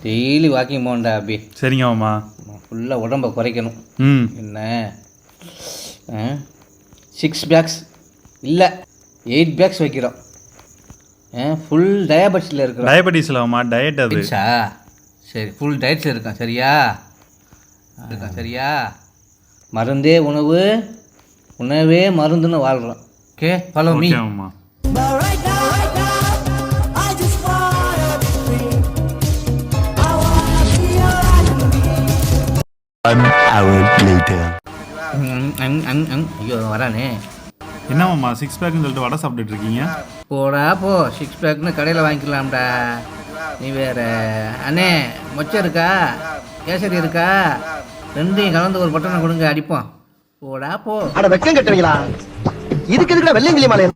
Daily walking போகண்டா அபி. சரிங்க மாமா. ஃபுல்லாக உடம்பை குறைக்கணும். என்ன 6 பேக்ஸ் இல்லை 8 பேக்ஸ் வைக்கிறோம். ஃபுல் டயபெட்டிஸில் இருக்கிறோம். டயபெட்டிஸில் மாமா டயட் அது. சரி ஃபுல் டயட்ஸில் இருக்கேன். சரியா மருந்தே உணவு, உணவே மருந்துன்னு வாழ்கிறோம். Okay follow me. மாமா ஐயோ வரானே. என்ன மாமா 6 பேக்னு சொல்லிட்டு வடை சாப்பிட்டுட்டு இருக்கீங்க? போடா போ, 6 பேக்னு கடையில் வாங்கிக்கலாம்டா. நீ வேற அண்ணே மொச்சம் இருக்கா, கேசரி இருக்கா, ரெண்டையும் கலந்து ஒரு பட்டனை கொடுங்க அடிப்போம். போடா போ. அட வெக்கம் கட்டுவீங்களா? இதுக்கு எதுக்குடா வெள்ளையங்கிலி மாலை?